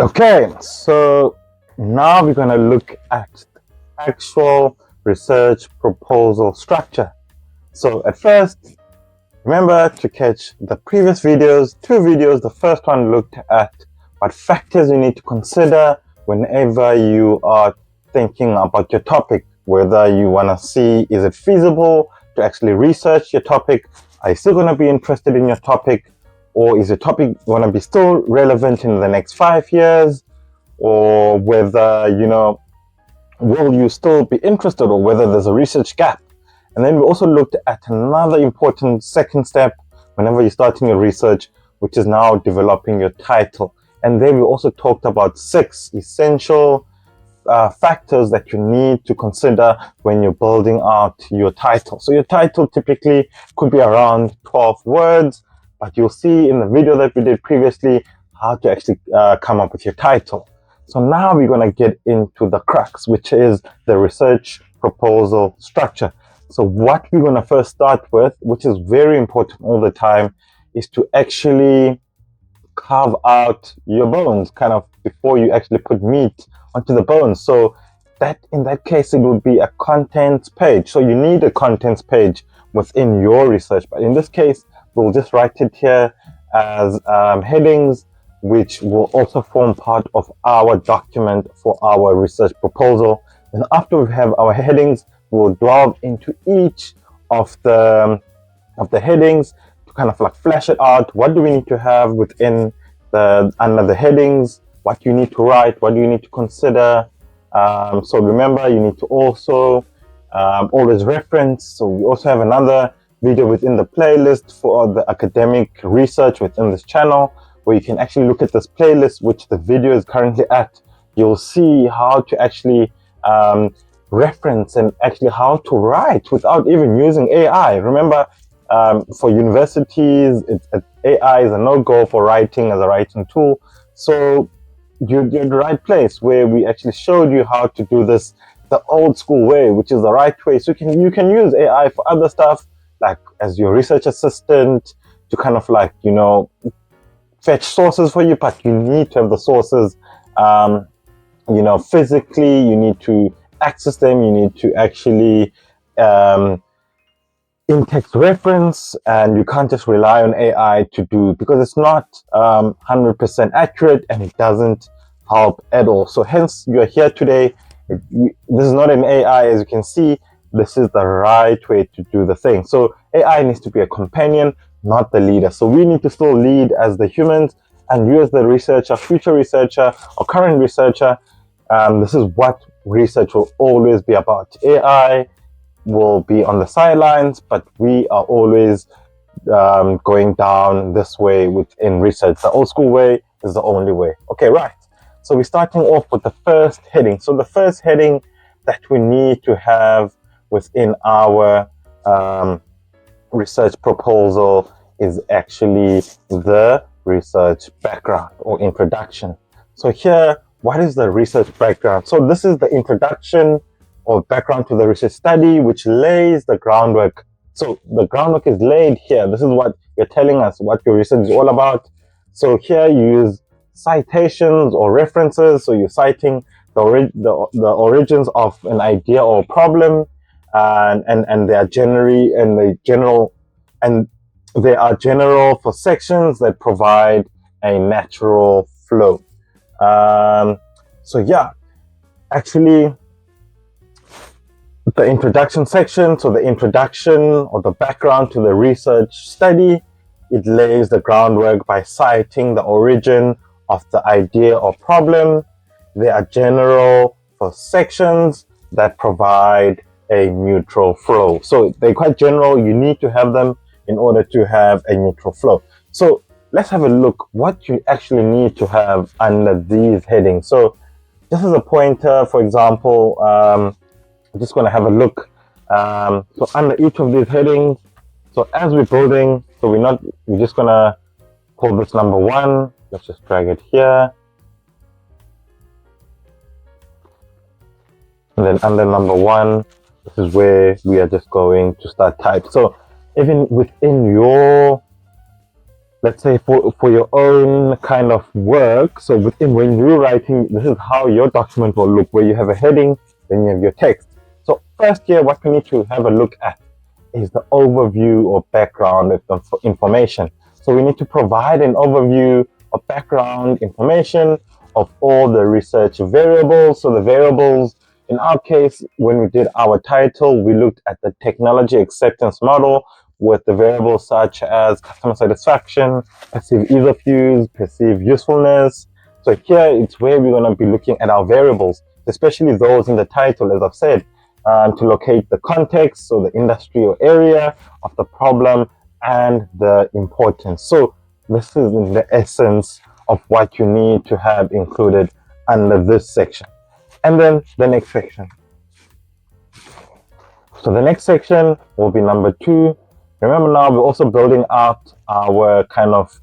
Okay, so now we're going to look at actual research proposal structure. So at first, remember to catch the previous videos, two videos. The first one looked at what factors you need to consider whenever you are thinking about your topic, whether you want to see, is it feasible to actually research your topic? Are you still going to be interested in your topic? Or is your topic going to be still relevant in the next 5 years? Or whether, will you still be interested, or whether there's a research gap? And then we also looked at another important second step whenever you're starting your research, which is now developing your title. And then we also talked about 6 essential factors that you need to consider when you're building out your title. So your title typically could be around 12 words, but you'll see in the video that we did previously how to actually come up with your title. So now we're going to get into the crux, which is the research proposal structure. So what we're going to first start with, which is very important all the time, is to actually carve out your bones kind of before you actually put meat onto the bones. So that in that case, it would be a contents page. So you need a contents page within your research. But in this case, we'll just write it here as headings, which will also form part of our document for our research proposal. And after we have our headings, we'll delve into each of the headings to kind of like flesh it out. What do we need to have within under the headings? What you need to write? What do you need to consider? So remember, you need to also always reference. So we also have another video within the playlist for the academic research within this channel, where you can actually look at this playlist, which the video is currently at. You'll see how to actually reference and actually how to write without even using AI. Remember, for universities, AI is a no-go for writing as a writing tool. So you're in the right place, where we actually showed you how to do this the old school way, which is the right way. So you can use AI for other stuff, like as your research assistant, to kind of like, fetch sources for you, but you need to have the sources, physically. You need to access them. You need to actually in-text reference, and you can't just rely on AI to do, because it's not 100% accurate, and it doesn't help at all. So hence you're here today. This is not an AI, as you can see. This is the right way to do the thing. So AI needs to be a companion, not the leader. So we need to still lead as the humans, and you as the researcher, future researcher or current researcher, this is what research will always be about. AI will be on the sidelines, but we are always going down this way within research. The old school way is the only way. Okay, right. So we're starting off with the first heading. So the first heading that we need to have within our research proposal is actually the research background or introduction. So here, what is the research background? So this is the introduction or background to the research study, which lays the groundwork. So the groundwork is laid here. This is what you're telling us, what your research is all about. So here you use citations or references. So you're citing the origins of an idea or problem, and they are they are general for sections that provide a natural flow. So yeah, actually, the introduction section, so the introduction or the background to the research study, it lays the groundwork by citing the origin of the idea or problem. They are general for sections that provide a neutral flow. So they're quite general. You need to have them in order to have a neutral flow. So let's have a look what you actually need to have under these headings. So just as a pointer, for example, I'm just going to have a look. So under each of these headings, so as we're building, so we're just going to call this number 1. Let's just drag it here. And then under number 1, this is where we are just going to start type. So even within your let's say for your own kind of work. So when you're writing, this is how your document will look, where you have a heading, then you have your text. So first here, what we need to have a look at is the overview or background of information. So we need to provide an overview of background information of all the research variables. So the variables, in our case, when we did our title, we looked at the technology acceptance model with the variables such as customer satisfaction, perceived ease of use, perceived usefulness. So here it's where we're going to be looking at our variables, especially those in the title, as I've said, to locate the context, so the industry or area of the problem and the importance. So this is the essence of what you need to have included under this section. And then the next section. So the next section will be number 2. Remember, now we're also building out our kind of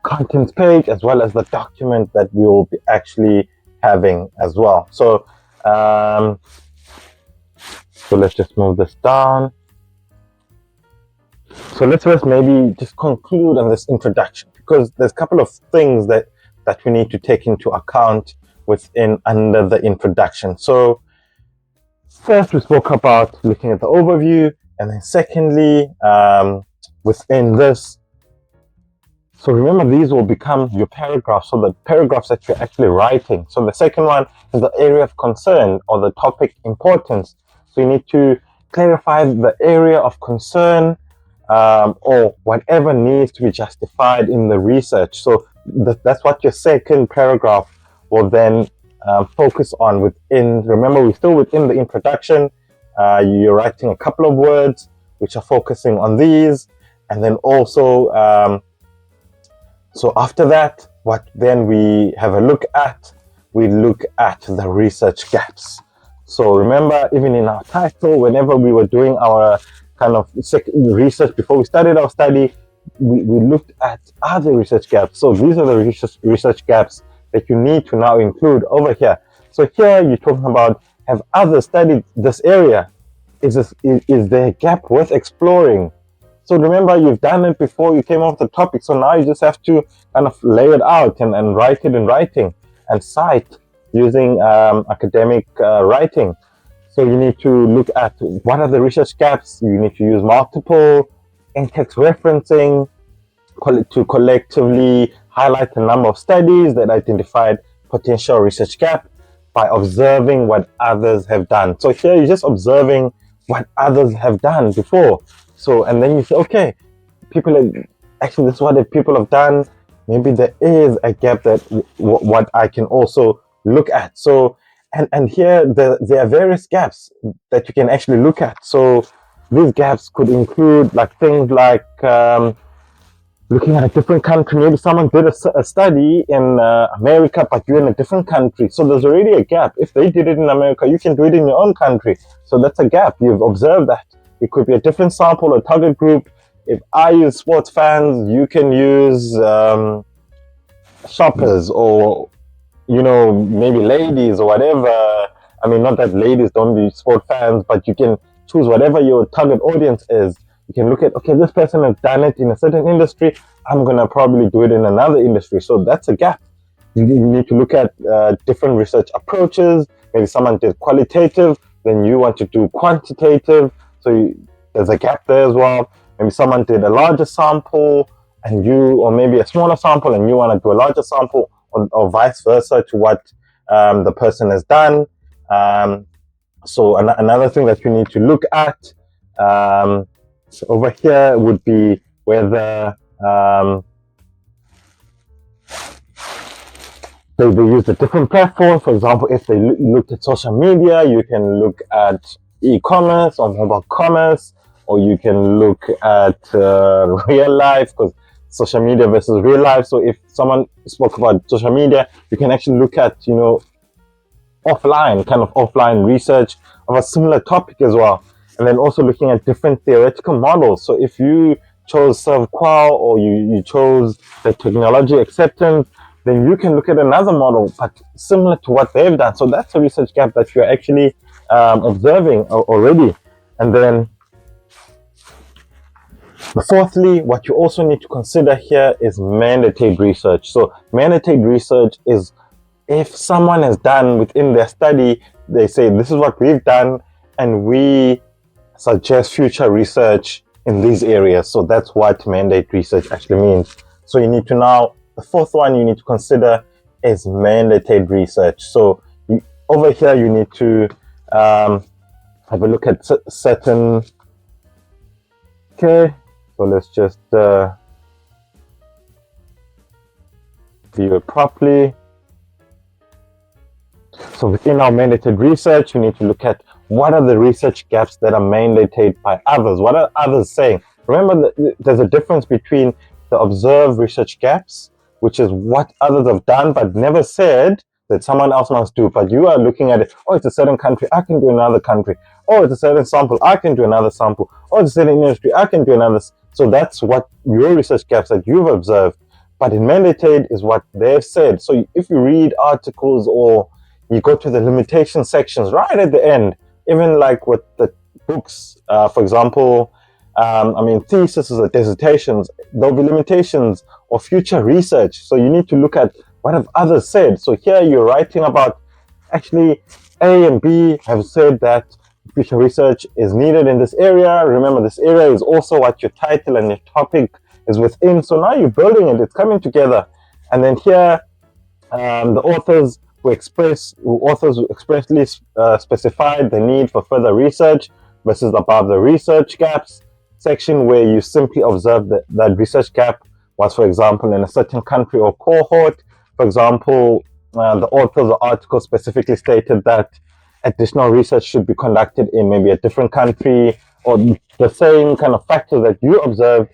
contents page as well as the document that we will be actually having as well. So let's just move this down. So let's first maybe just conclude on this introduction, because there's a couple of things that we need to take into account under the introduction. So first, we spoke about looking at the overview, and then secondly, within this, so remember, these will become your paragraphs, so the paragraphs that you're actually writing. So the second one is the area of concern or the topic importance. So you need to clarify the area of concern or whatever needs to be justified in the research. So that's what your second paragraph will then focus on within. Remember, we're still within the introduction. You're writing a couple of words which are focusing on these, and then also so after that, what then we have a look at, we look at the research gaps. So remember, even in our title, whenever we were doing our kind of research before we started our study, we looked at other research gaps. So these are the research gaps that you need to now include over here. So here you're talking about, have others studied this area? Is there a gap worth exploring? So remember, you've done it before you came off the topic. So now you just have to kind of lay it out and write it in writing and cite using academic writing. So you need to look at what are the research gaps. You need to use multiple in-text referencing to collectively highlight the number of studies that identified potential research gap by observing what others have done. So here you're just observing what others have done before. So, and then you say, okay, actually this is what the people have done. Maybe there is a gap that what I can also look at. So, and here there are various gaps that you can actually look at. So these gaps could include like things like looking at a different country. Maybe someone did a study in America, but you're in a different country. So there's already a gap. If they did it in America, you can do it in your own country. So that's a gap. You've observed that. It could be a different sample or target group. If I use sports fans, you can use shoppers or, maybe ladies or whatever. I mean, not that ladies don't be sport fans, but you can choose whatever your target audience is. You can look at, okay, this person has done it in a certain industry. I'm going to probably do it in another industry. So that's a gap. You need to look at different research approaches. Maybe someone did qualitative, then you want to do quantitative. So there's a gap there as well. Maybe someone did a larger sample or maybe a smaller sample and you want to do a larger sample, or vice versa to what the person has done. So another thing that you need to look at over here would be whether they use a different platform. For example, if they looked at social media, you can look at e-commerce or mobile commerce, or you can look at real life, because social media versus real life. So if someone spoke about social media, you can actually look at, offline research of a similar topic as well. And then also looking at different theoretical models. So if you chose ServQual or you chose the technology acceptance, then you can look at another model, but similar to what they've done. So that's a research gap that you're actually observing already. And then Fourthly, what you also need to consider here is mandated research. So mandated research is if someone has done within their study, they say this is what we've done and we suggest future research in these areas. So that's what mandate research actually means. So you need to now, the fourth one you need to consider is mandated research. So over here you need to have a look at certain, okay, so let's just view it properly. So within our mandated research, you need to look at what are the research gaps that are mandated by others. What are others saying? Remember, there's a difference between the observed research gaps, which is what others have done but never said that someone else must do. But you are looking at it, oh, it's a certain country, I can do another country. Oh, it's a certain sample, I can do another sample. Oh, it's a certain industry, I can do another. So that's what your research gaps that you've observed. But in mandated is what they've said. So if you read articles or you go to the limitation sections right at the end, even like with the books, for example, theses or dissertations, there'll be limitations or future research. So you need to look at what have others said. So here you're writing about actually A and B have said that future research is needed in this area. Remember, this area is also what your title and your topic is within. So now you're building it, it's coming together. And then here, the authors who expressly specified the need for further research versus above the research gaps section, where you simply observe that research gap was, for example, in a certain country or cohort. For example, the authors of the article specifically stated that additional research should be conducted in maybe a different country, or the same kind of factors that you observed,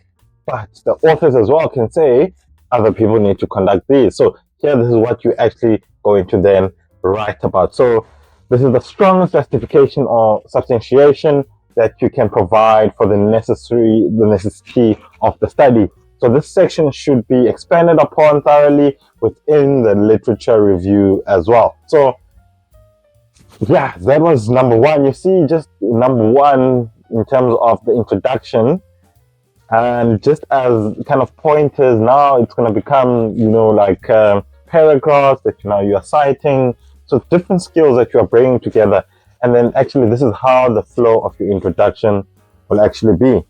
but the authors as well can say other people need to conduct these. So here, this is what you actually going to then write about. So this is the strongest justification or substantiation that you can provide for the necessity of the study. So this section should be expanded upon thoroughly within the literature review as well. So yeah, that was number one. You see, just number one in terms of the introduction, and just as kind of pointers, now it's going to become, like paragraphs that you are citing. So different skills that you are bringing together. And then actually this is how the flow of your introduction will actually be.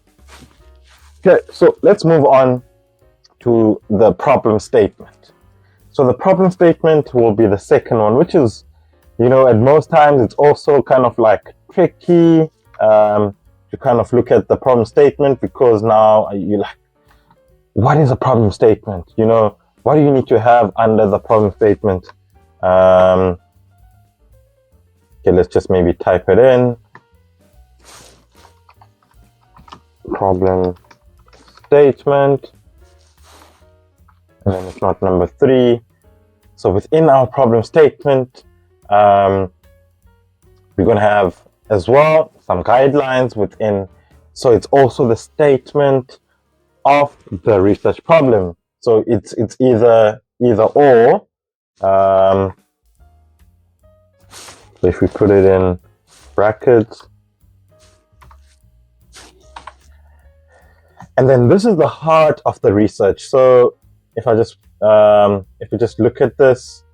Okay, so let's move on to the problem statement. So the problem statement will be the second one, which is, at most times it's also kind of like tricky to kind of look at the problem statement, because now you're like, what is a problem statement? What do you need to have under the problem statement? Okay, let's just maybe type it in. Problem statement. And then it's not number 3. So within our problem statement, we're going to have as well some guidelines within. So it's also the statement of the research problem. So it's either or. So if we put it in brackets, and then this is the heart of the research. So if I just if we just look at this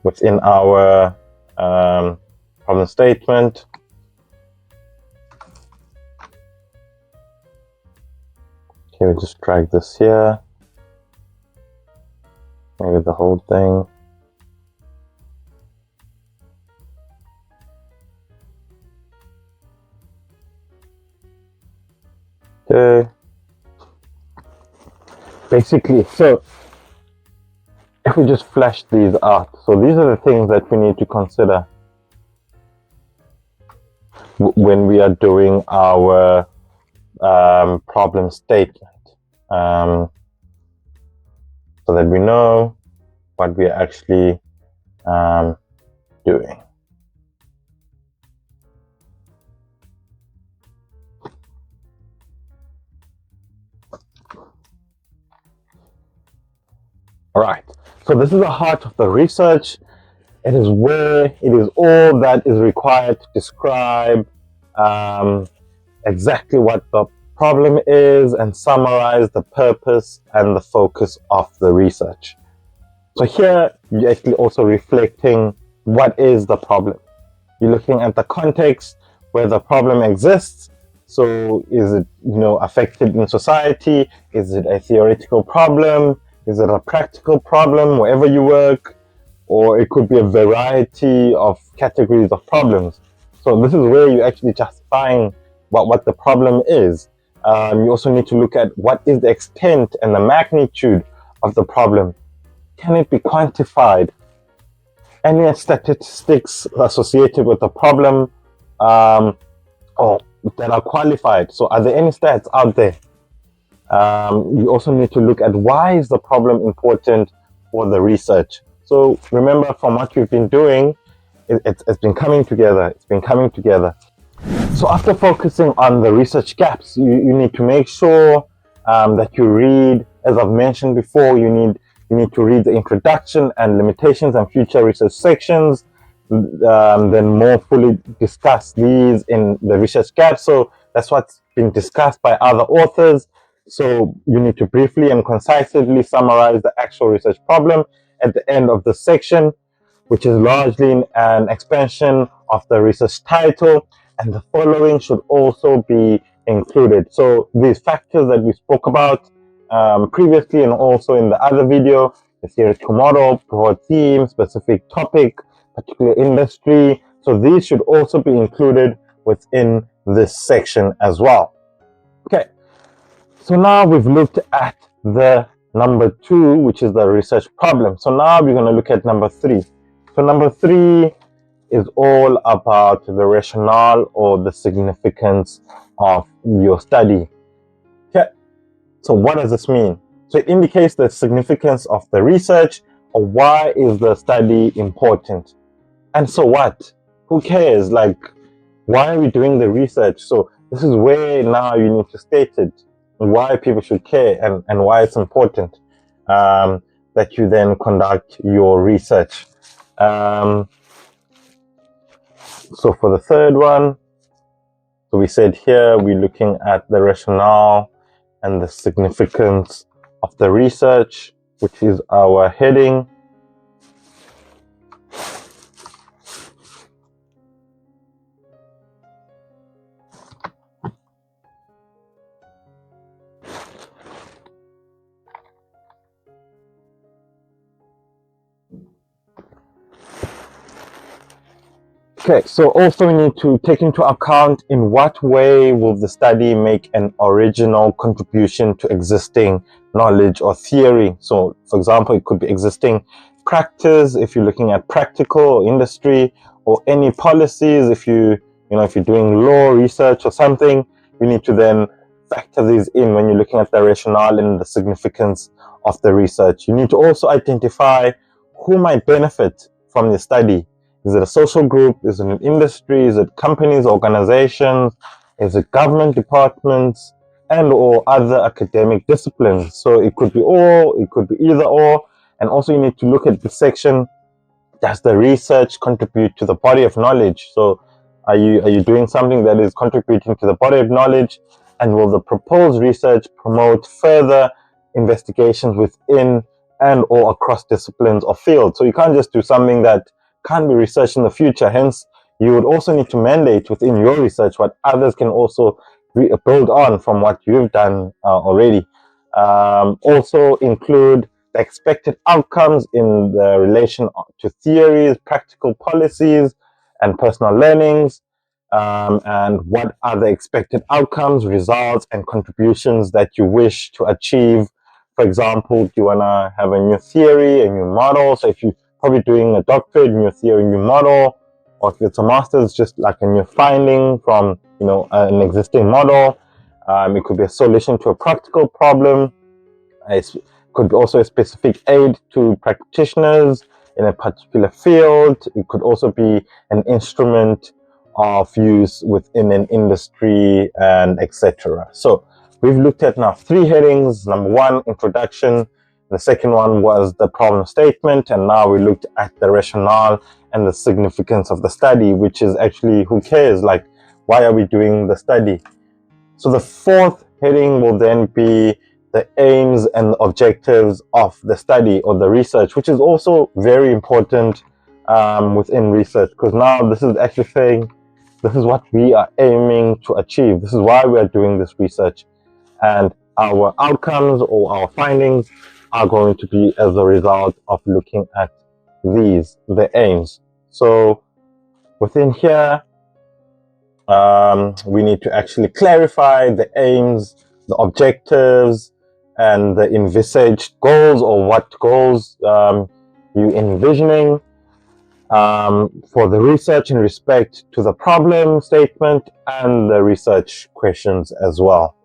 within our problem statement, okay, we just drag this here, maybe the whole thing. Okay. Basically, so if we just flesh these out, so these are the things that we need to consider when we are doing our problem statement, so that we know what we are actually doing. All right, so this is the heart of the research. It is where it is all that is required to describe exactly what the problem is and summarize the purpose and the focus of the research. So here you're actually also reflecting what is the problem. You're looking at the context where the problem exists. So is it, affected in society? Is it a theoretical problem? Is it a practical problem wherever you work? Or it could be a variety of categories of problems. So this is where you're actually justifying what the problem is. You also need to look at what is the extent and the magnitude of the problem. Can it be quantified? Any statistics associated with the problem or that are qualified? So are there any stats out there? You also need to look at why is the problem important for the research. So remember, from what you've been doing, it's been coming together. It's been coming together. So after focusing on the research gaps, you need to make sure that you read, as I've mentioned before, you need to read the introduction and limitations and future research sections, then more fully discuss these in the research gaps. So that's what's been discussed by other authors. So you need to briefly and concisely summarize the actual research problem at the end of the section, which is largely an expansion of the research title, and the following should also be included. So these factors that we spoke about previously and also in the other video, the theoretical model, broad theme, specific topic, particular industry. So these should also be included within this section as well. Okay, so now we've looked at the number 2, which is the research problem. So now we're going to look at number 3. So number 3 is all about the rationale or the significance of your study. Okay, so what does this mean? So it indicates the significance of the research, or why is the study important? And so what? Who cares? Like, why are we doing the research? So this is where now you need to state it, why people should care and why it's important that you then conduct your research. So for the third one, so we said here we're looking at the rationale and the significance of the research, which is our heading. Okay, so also we need to take into account in what way will the study make an original contribution to existing knowledge or theory. So for example, it could be existing practice if you're looking at practical or industry, or any policies if if you're doing law research or something. You need to then factor these in when you're looking at the rationale and the significance of the research. You need to also identify who might benefit from the study. Is it a social group? Is it an industry? Is it companies, organizations? Is it government departments and or other academic disciplines? So it could be all, it could be either or. And also you need to look at the section, does the research contribute to the body of knowledge? So are you doing something that is contributing to the body of knowledge? And will the proposed research promote further investigations within and or across disciplines or fields? So you can't just do something that can't be researched in the future. Hence, you would also need to mandate within your research what others can also build on from what you've done already. Also include the expected outcomes in the relation to theories, practical policies, and personal learnings. And what are the expected outcomes, results, and contributions that you wish to achieve. For example, do you want to have a new theory, a new model? So if you probably doing a doctorate, new theory, new model, or if it's a master's, just like a new finding from an existing model. It could be a solution to a practical problem. It could be also a specific aid to practitioners in a particular field. It could also be an instrument of use within an industry, and etc. So we've looked at now 3 headings. Number 1, introduction. The second one was the problem statement, and now we looked at the rationale and the significance of the study, which is actually, who cares? Like, why are we doing the study? So the 4th heading will then be the aims and objectives of the study or the research, which is also very important within research, because now this is actually saying this is what we are aiming to achieve. This is why we are doing this research, and our outcomes or our findings are going to be as a result of looking at the aims. So within here, we need to actually clarify the aims, the objectives, and the envisaged goals, or what goals you envisioning for the research in respect to the problem statement and the research questions as well.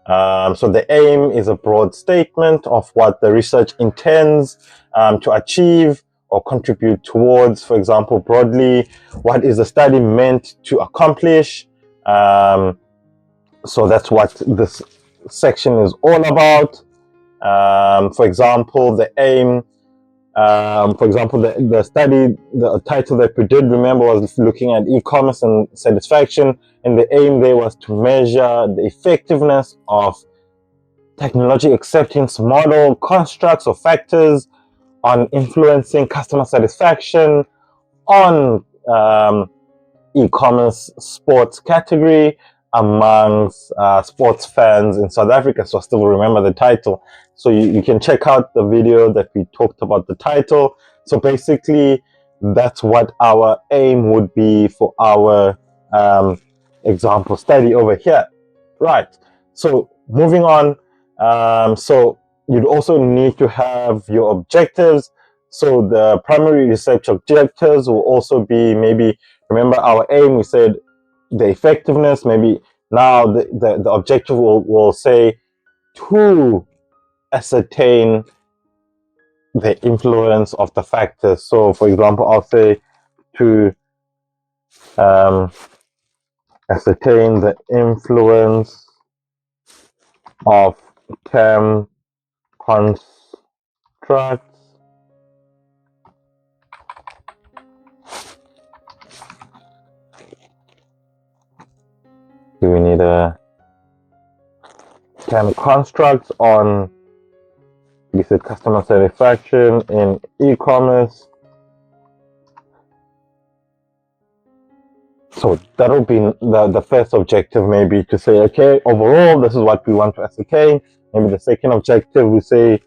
So the aim is a broad statement of what the research intends to achieve or contribute towards. For example, broadly, what is the study meant to accomplish? So that's what this section is all about. For example, the aim, the study, the title that we did, remember, was looking at e-commerce and satisfaction, and the aim there was to measure the effectiveness of technology acceptance model constructs or factors on influencing customer satisfaction on e-commerce sports category amongst sports fans in South Africa. So I still remember the title. So you can check out the video that we talked about the title. So basically, that's what our aim would be for our example study over here. Right. So moving on. So you'd also need to have your objectives. So the primary research objectives will also be, maybe, remember our aim, we said the effectiveness, maybe now the objective will say to ascertain the influence of the factors. So for example, I'll say to ascertain the influence of term constructs do we need a term constructs on, we said, customer satisfaction in e-commerce. So that'll be the first objective, maybe to say, okay, overall, this is what we want to ascertain. Maybe the second objective, we say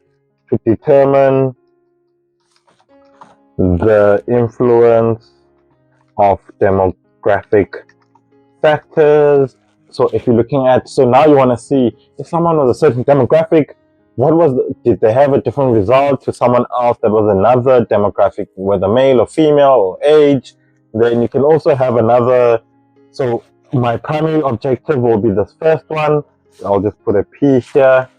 to determine the influence of demographic factors. So if you're looking at, so now you want to see if someone was a certain demographic, did they have a different result to someone else that was another demographic, whether male or female or age. Then you can also have another. So my primary objective will be this first one. I'll just put a P here.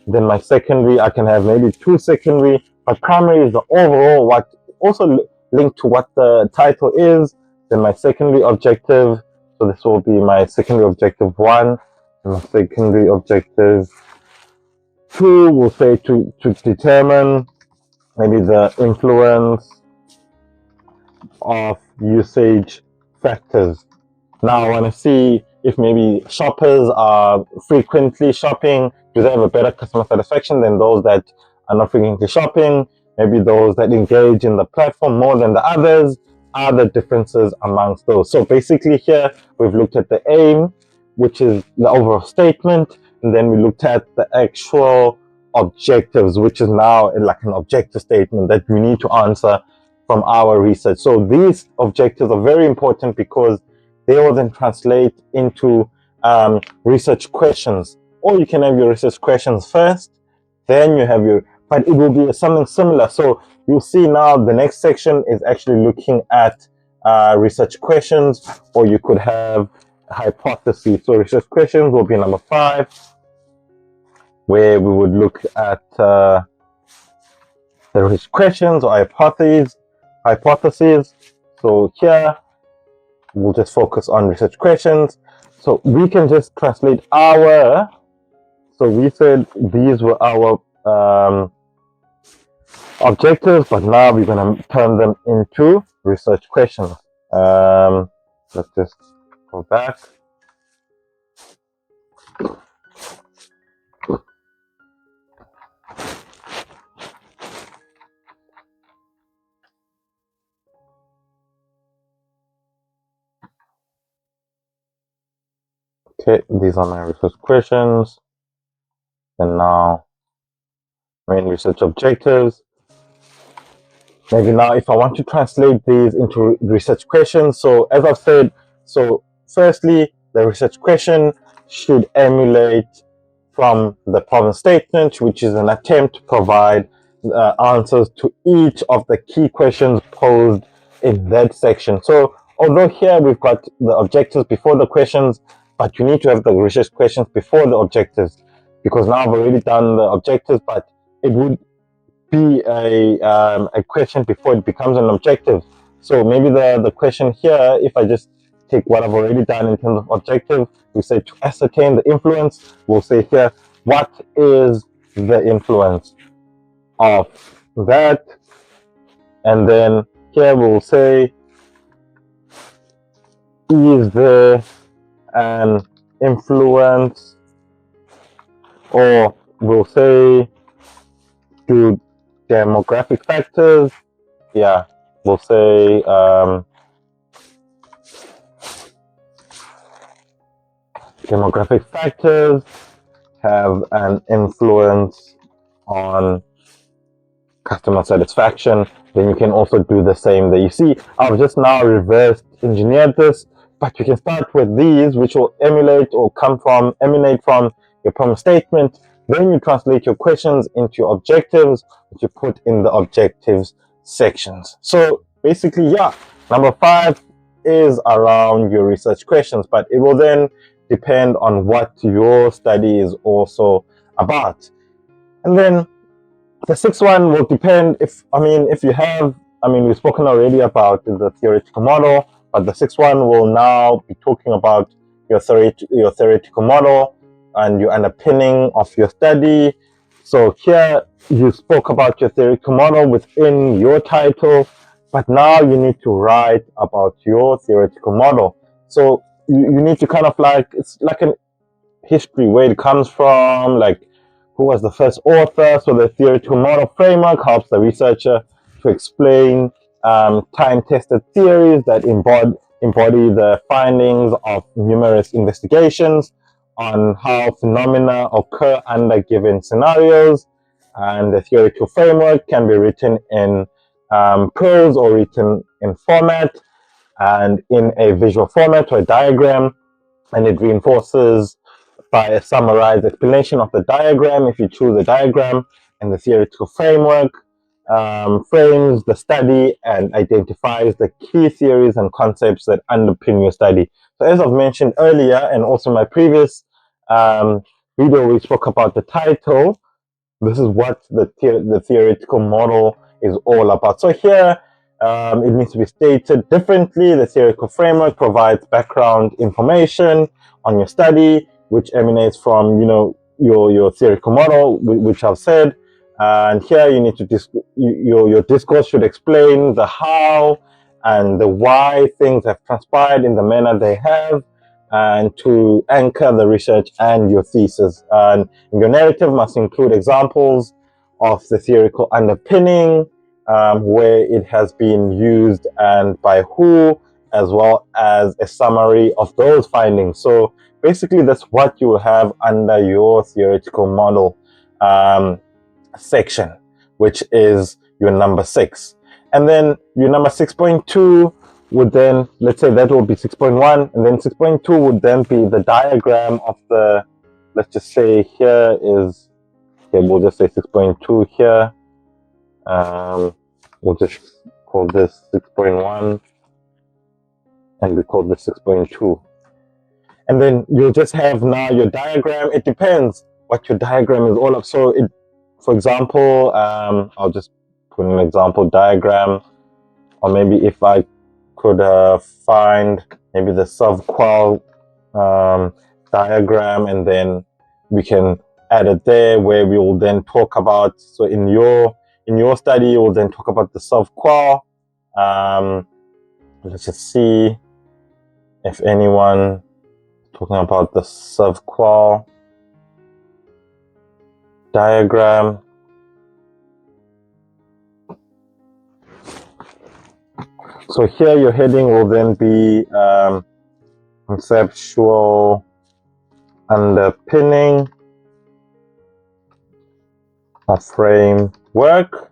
Then my secondary, I can have maybe two secondary, but primary is the overall, what also linked to what the title is. Then my secondary objective, so this will be my secondary objective 1, and my secondary objective 2 will say to determine maybe the influence of usage factors. Now I want to see if maybe shoppers are frequently shopping, do they have a better customer satisfaction than those that are not frequently shopping? Maybe those that engage in the platform more than the others. Are the differences amongst those? So basically here we've looked at the aim, which is the overall statement, and then we looked at the actual objectives, which is now like an objective statement that we need to answer from our research. So these objectives are very important because they will then translate into research questions. Or you can have your research questions first, then you have your, but it will be something similar. So you'll see now the next section is actually looking at research questions, or you could have hypotheses. So research questions will be number 5, where we would look at the research questions or hypotheses. So here we'll just focus on research questions. So we can just translate so we said these were our objectives, but now we're going to turn them into research questions. Let's just go back. Okay, these are my research questions. And now main research objectives. Maybe now if I want to translate these into research questions, so as I've said, so firstly, the research question should emulate from the problem statement, which is an attempt to provide answers to each of the key questions posed in that section. So although here we've got the objectives before the questions, but you need to have the research questions before the objectives, because now I've already done the objectives, but it would be a question before it becomes an objective. So maybe the question here, if I just take what I've already done in terms of objective, we say to ascertain the influence, we'll say here, what is the influence of that? And then here we'll say, is there an influence? Or we'll say, do demographic factors, yeah, we'll say demographic factors have an influence on customer satisfaction. Then you can also do the same there. You see, I've just now reverse engineered this, but you can start with these, which will emanate from your problem statement. Then you translate your questions into your objectives, which you put in the objectives sections. So basically, yeah, number 5 is around your research questions, but it will then depend on what your study is also about. And then the 6th one will depend if you have, we've spoken already about the theoretical model, but the 6th one will now be talking about your theoretical model and your underpinning of your study. So here you spoke about your theoretical model within your title, but now you need to write about your theoretical model. So you need to kind of it's like an history, where it comes from, like who was the first author. So the theoretical model framework helps the researcher to explain time-tested theories that embody the findings of numerous investigations on how phenomena occur under given scenarios. And the theoretical framework can be written in prose or written in format and in a visual format or a diagram, and it reinforces by a summarized explanation of the diagram if you choose a diagram. And the theoretical framework frames the study and identifies the key theories and concepts that underpin your study. So as I've mentioned earlier, and also in my previous video, we spoke about the title. This is what the theoretical model is all about. So here, it needs to be stated differently. The theoretical framework provides background information on your study, which emanates from your theoretical model, which I've said. And here you need to your discourse should explain the how and the why things have transpired in the manner they have, and to anchor the research and your thesis. And your narrative must include examples of the theoretical underpinning, where it has been used and by who, as well as a summary of those findings. So basically, that's what you will have under your theoretical model section, which is your number 6. And then your number 6.2 would then, let's say that will be 6.1, and then 6.2 would then be the diagram of the, let's just say here is, okay, we'll just say 6.2 here. We'll just call this 6.1, and we call this 6.2. And then you'll just have now your diagram. It depends what your diagram is all of. So for example, I'll just put an example diagram, or maybe if I could find maybe the sub-qual diagram, and then we can add it there, where we will then talk about, so in your study you will then talk about the sub-qual. Let's just see if anyone talking about the sub-qual diagram. So here your heading will then be conceptual underpinning a framework.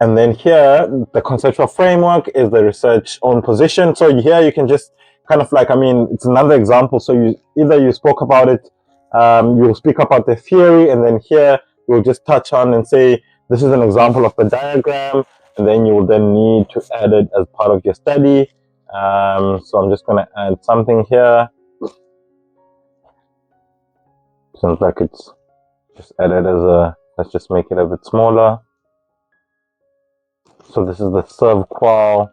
And then here, the conceptual framework is the research own position. So here you can just kind of like, I mean, it's another example. So you spoke about it, you'll speak about the theory, and then here you'll just touch on and say, this is an example of the diagram, and then you will then need to add it as part of your study. So I'm just going to add something here. Seems like it's just added as a, let's just make it a bit smaller. So this is the serve qual,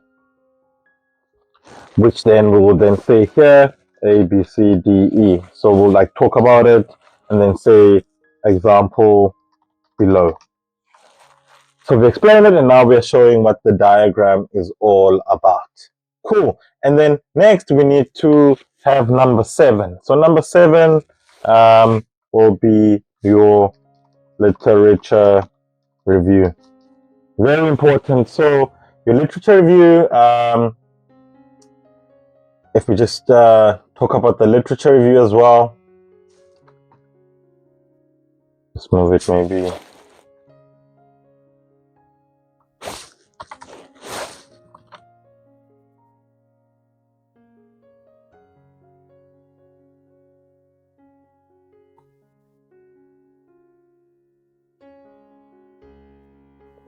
which then we will then say here A, B, C, D, E. So we'll like talk about it and then say example below. So we explained it, and now we're showing what the diagram is all about. Cool. And then next we need to have number 7. So number 7 will be your literature review. Very important. So your literature review, if we just talk about the literature review as well, let's move it maybe.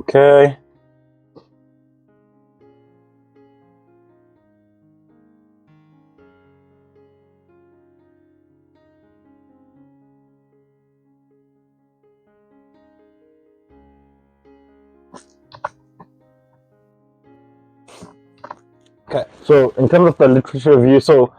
Okay. Okay, so in terms of the literature review, so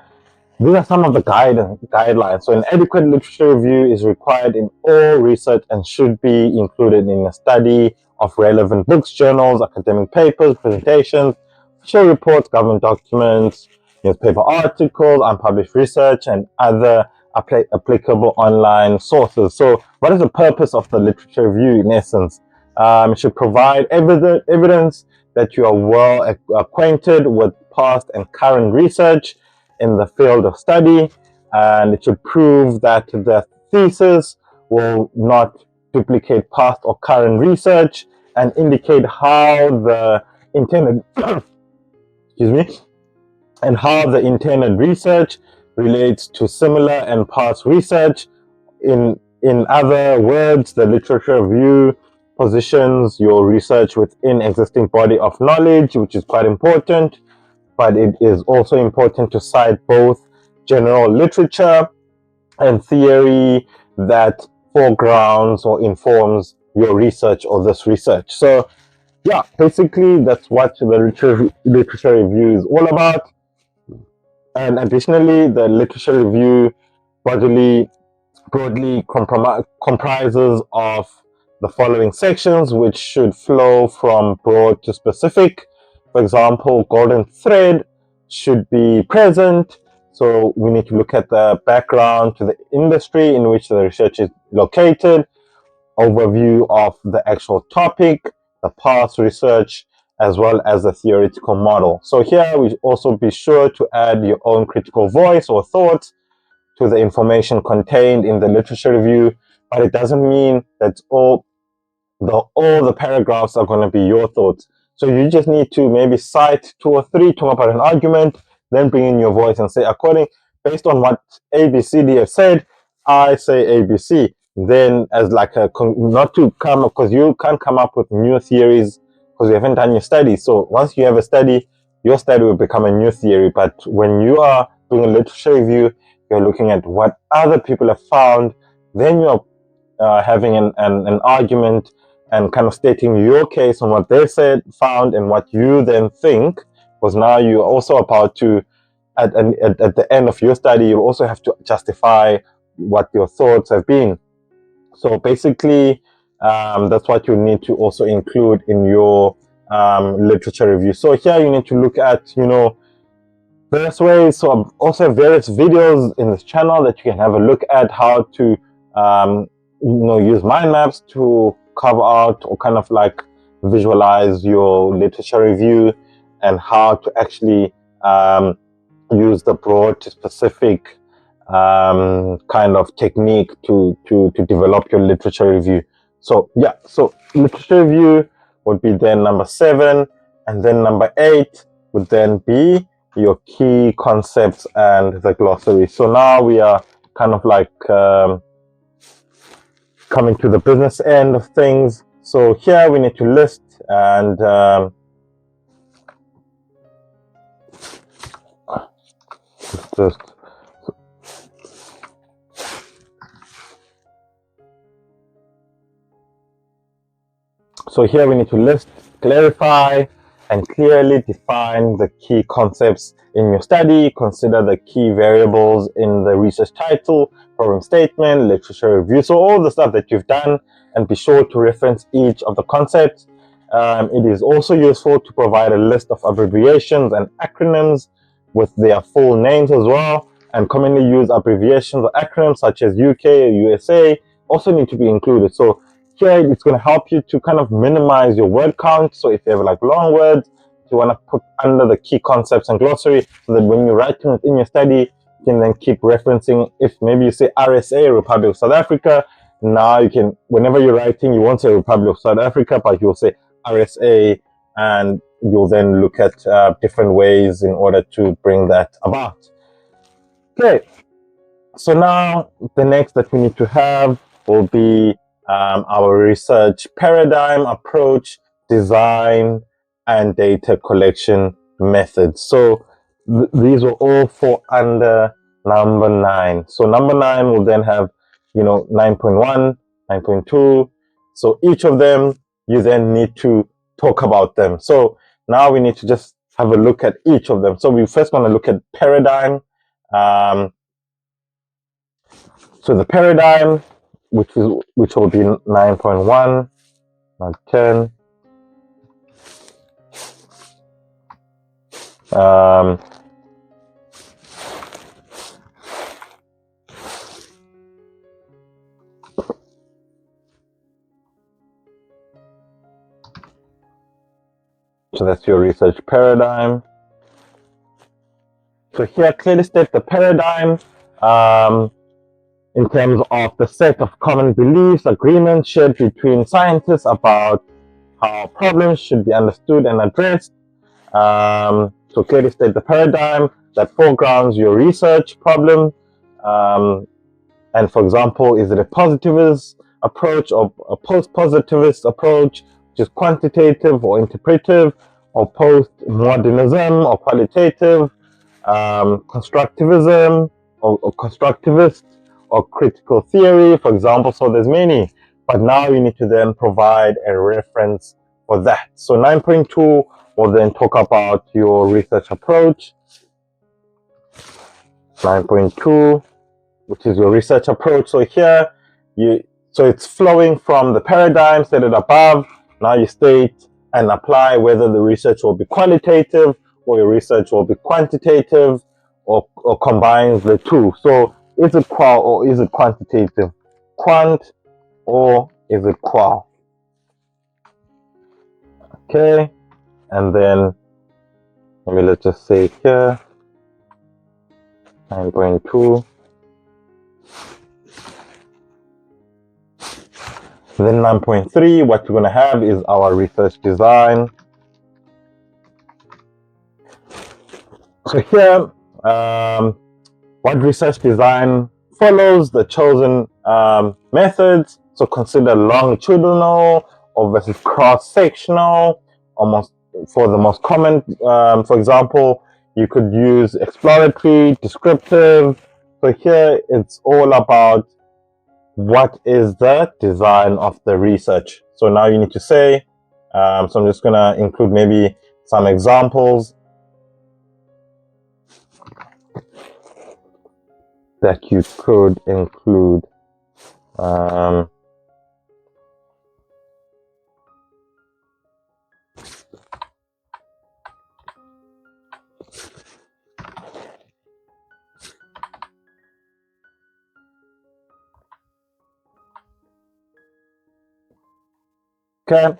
these are some of the guidelines. So an adequate literature review is required in all research and should be included in a study of relevant books, journals, academic papers, presentations, official reports, government documents, newspaper articles, unpublished research, and other applicable online sources. So what is the purpose of the literature review in essence? It should provide evidence that you are well acquainted with past and current research in the field of study, and it should prove that the thesis will not duplicate past or current research and indicate how the intended excuse me, and how the intended research relates to similar and past research. In other words, the literature review positions your research within existing body of knowledge, which is quite important, but it is also important to cite both general literature and theory that foregrounds or informs your research or this research. So yeah, basically that's what the literature review is all about. And additionally, the literature review broadly comprises of the following sections, which should flow from broad to specific. For example, golden thread should be present. So we need to look at the background to the industry in which the research is located, overview of the actual topic, the past research, as well as the theoretical model. So here we also be sure to add your own critical voice or thoughts to the information contained in the literature review, but it doesn't mean that all the paragraphs are going to be your thoughts. So you just need to maybe cite 2 or 3, talk about an argument, then bring in your voice and say, based on what ABCD have said, I say ABC. Then as like not to come, because you can't come up with new theories because you haven't done your study. So once you have a study, your study will become a new theory. But when you are doing a literature review, you're looking at what other people have found, then you're having an argument and kind of stating your case on what they said, found, and what you then think, because now you're also about to, at the end of your study, you also have to justify what your thoughts have been. So basically, that's what you need to also include in your literature review. So here you need to look at, various ways. So also have various videos in this channel that you can have a look at how to, use mind maps to cover out or kind of like visualize your literature review and how to actually use the broad to specific kind of technique to develop your literature review. So yeah, so literature review would be then number 7, and then number 8 would then be your key concepts and the glossary. So now we are kind of like coming to the business end of things. So here we need to list and just so here we need to list, clarify, and clearly define the key concepts in your study. Consider the key variables in the research title, problem statement, literature review. So all the stuff that you've done, and be sure to reference each of the concepts. It is also useful to provide a list of abbreviations and acronyms with their full names as well. And commonly used abbreviations or acronyms such as UK or USA also need to be included. So here it's going to help you to kind of minimize your word count. So if you have like long words, you want to put under the key concepts and glossary, so that when you're writing within your study, you can then keep referencing. If maybe you say RSA, Republic of South Africa, now you can, whenever you're writing, you won't say Republic of South Africa, but you'll say RSA, and you'll then look at different ways in order to bring that about. Okay, so now the next that we need to have will be our research paradigm, approach, design, and data collection methods. So these will all fall under number 9. So number 9 will then have, 9.1, 9.2. So each of them, you then need to talk about them. So now we need to just have a look at each of them. So we first want to look at paradigm. So the paradigm, which will be 9.1, not 10. So that's your research paradigm. So here, clearly state the paradigm in terms of the set of common beliefs, agreements shared between scientists about how problems should be understood and addressed. So clearly state the paradigm that foregrounds your research problem. And for example, is it a positivist approach or a post-positivist approach, which is quantitative or interpretive, or post-modernism or qualitative, constructivism or constructivist, or critical theory, for example. So there's many, but now you need to then provide a reference for that. So 9.2 will then talk about your research approach. 9.2, which is your research approach. So here, so it's flowing from the paradigm stated above. Now you state and apply whether the research will be qualitative or your research will be quantitative, or combines the two. So is it qual or is it quantitative? Quant or is it qual? Okay, and then maybe let's just say here 9.2. Then 9.3, what we're going to have is our research design. So here, what research design follows the chosen methods. So consider longitudinal or versus cross-sectional, almost for the most common. For example, you could use exploratory, descriptive. So here it's all about what is the design of the research. So now you need to say, so I'm just going to include maybe some examples that you could include. Okay,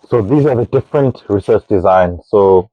so these are the different research designs. So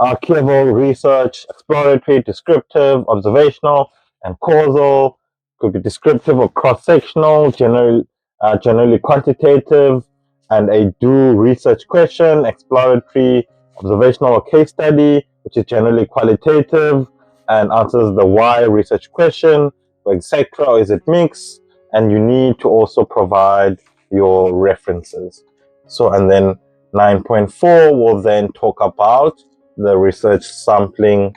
archival research, exploratory, descriptive, observational, and causal. Could be descriptive or cross-sectional, generally quantitative, and a do research question, exploratory, observational or case study, which is generally qualitative and answers the why research question, etc. Or is it mixed? And you need to also provide your references. So, and then 9.4 will then talk about the research sampling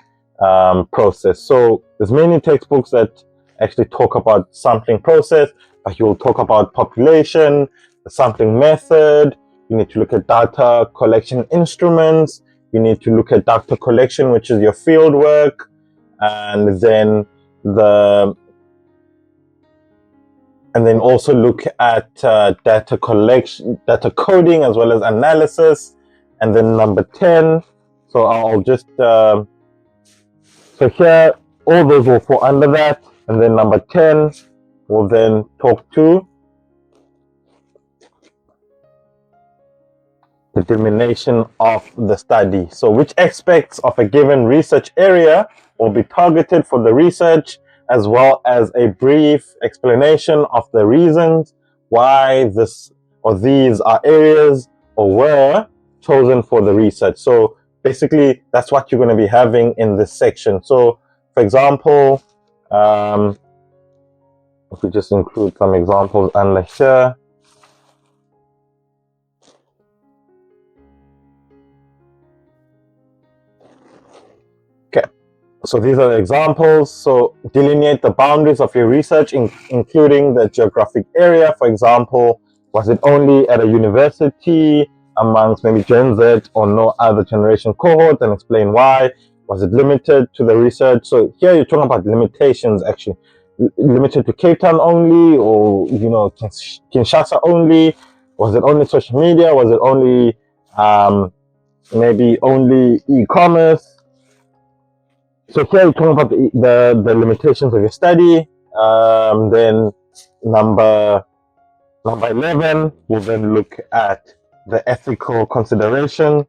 process. So there's many textbooks that actually talk about sampling process, but you'll talk about population, the sampling method. You need to look at data collection instruments. You need to look at data collection, which is your field work, and then also look at data collection, data coding, as well as analysis. And then number 10, so I'll just so here all those will fall under that. And then number 10 will then talk to determination of the study. So which aspects of a given research area will be targeted for the research, as well as a brief explanation of the reasons why this or these are areas or were chosen for the research. So basically that's what you're going to be having in this section. So for example, if we just include some examples under here. Okay, so these are the examples. So delineate the boundaries of your research, including the geographic area. For example, was it only at a university amongst maybe Gen Z or no other generation cohort, and explain why. Was it limited to the research? So here you're talking about limitations, actually. Limited to Cape Town only, or Kinshasa only? Was it only social media? Was it only maybe only e-commerce? So here you're talking about the limitations of your study. Then number 11, we'll then look at the ethical consideration.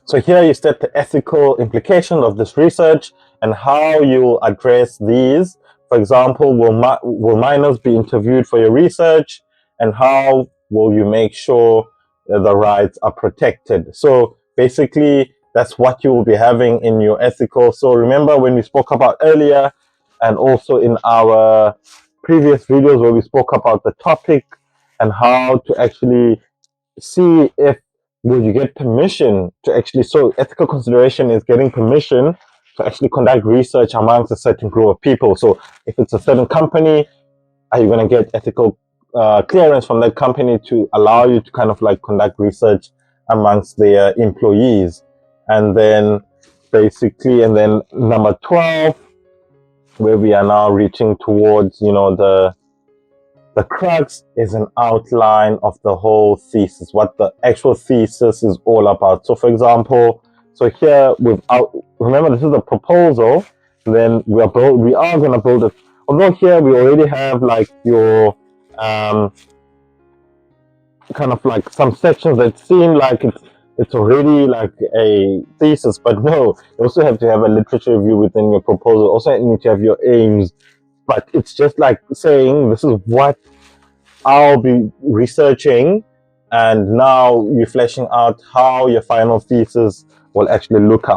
So here you state the ethical implications of this research and how you will address these. For example, will minors be interviewed for your research, and how will you make sure that the rights are protected? So basically, that's what you will be having in your ethical. So remember when we spoke about earlier, and also in our previous videos where we spoke about the topic and how to actually see if will you get permission to actually, so ethical consideration is getting permission to actually conduct research amongst a certain group of people. So if it's a certain company, are you going to get ethical clearance from that company to allow you to kind of like conduct research amongst their employees? And then basically, and then number 12, where we are now reaching towards, the crux is an outline of the whole thesis, what the actual thesis is all about. So for example, so here remember this is a proposal, then we are going to build it. Although here we already have like your kind of like some sections that seem like it's already like a thesis, but no, you also have to have a literature review within your proposal. Also need to have your aims, but it's just like saying this is what I'll be researching, and now you're fleshing out how your final thesis will actually look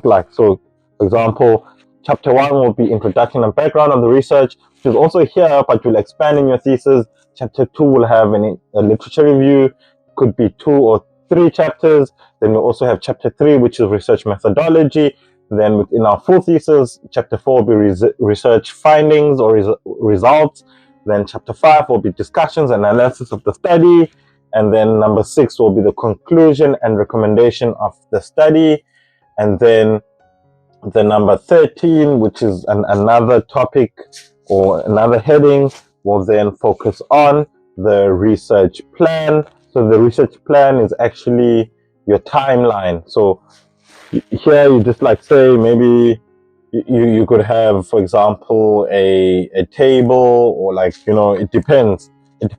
like. So, for example, chapter 1 will be introduction and background of the research, which is also here, but you'll expand in your thesis. Chapter 2 will have a literature review, could be 2 or 3 chapters. Then we also have chapter 3, which is research methodology. Then within our full thesis, chapter 4 will be research findings or results. Then chapter 5 will be discussions and analysis of the study. And then number 6 will be the conclusion and recommendation of the study. And then the number 13, which is another topic or another heading, will then focus on the research plan. So the research plan is actually your timeline. So here you just like say maybe you could have, for example, a table, or like, it depends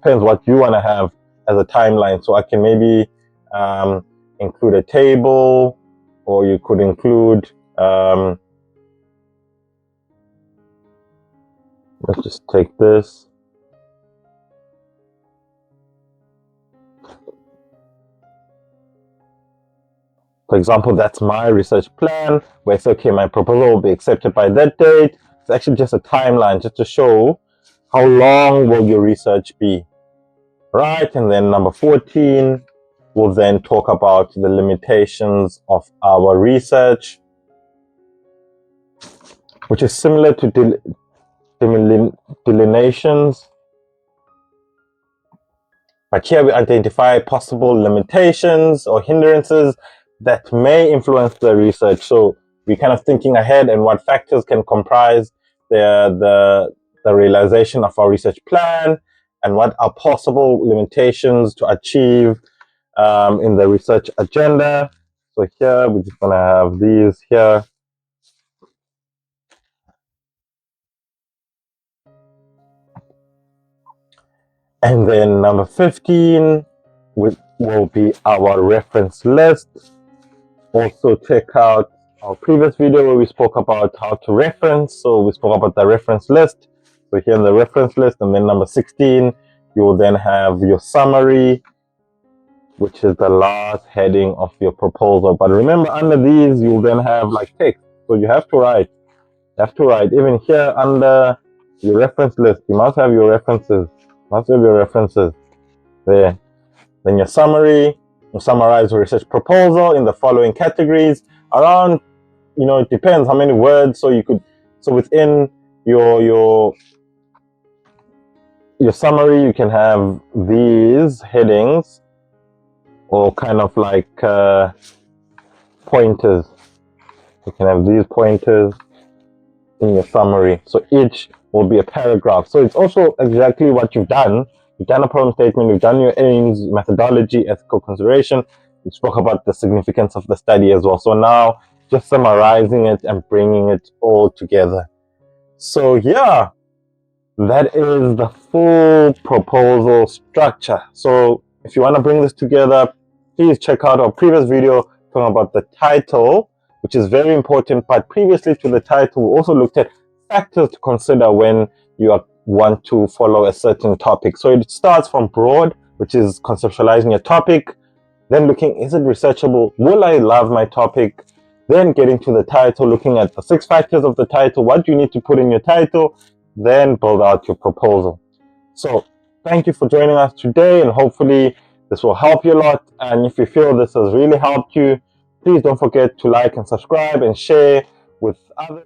what you want to have as a timeline. So I can maybe include a table, or you could include, let's just take this. For example, that's my research plan, where it's okay, my proposal will be accepted by that date. It's actually just a timeline, just to show how long will your research be, right? And then number 14, we'll then talk about the limitations of our research, which is similar to delineations. But here we identify possible limitations or hindrances that may influence the research. So we're kind of thinking ahead and what factors can comprise the realization of our research plan, and what are possible limitations to achieve in the research agenda. So here we're just going to have these here. And then number 15 will be our reference list. Also check out our previous video where we spoke about how to reference. So we spoke about the reference list. So here in the reference list, and then number 16, you will then have your summary, which is the last heading of your proposal. But remember, under these, you'll then have like text. So you have to write. Even here under your reference list, you must have your references. There. Then your summary, you summarize your research proposal in the following categories. Around, it depends how many words. So within your summary, you can have these headings, or kind of like pointers. You can have these pointers in your summary. So each will be a paragraph. So it's also exactly what you've done. You've done a problem statement, you've done your aims, methodology, ethical consideration. You spoke about the significance of the study as well. So now just summarizing it and bringing it all together. So yeah, that is the full proposal structure. So if you want to bring this together, please check out our previous video talking about the title, which is very important. But previously to the title, we also looked at factors to consider when you want to follow a certain topic. So it starts from broad, which is conceptualizing your topic, then looking, is it researchable? Will I love my topic? Then getting to the title, looking at the 6 factors of the title, what do you need to put in your title, then build out your proposal. So thank you for joining us today, and hopefully this will help you a lot. And if you feel this has really helped you, please don't forget to like and subscribe and share with others.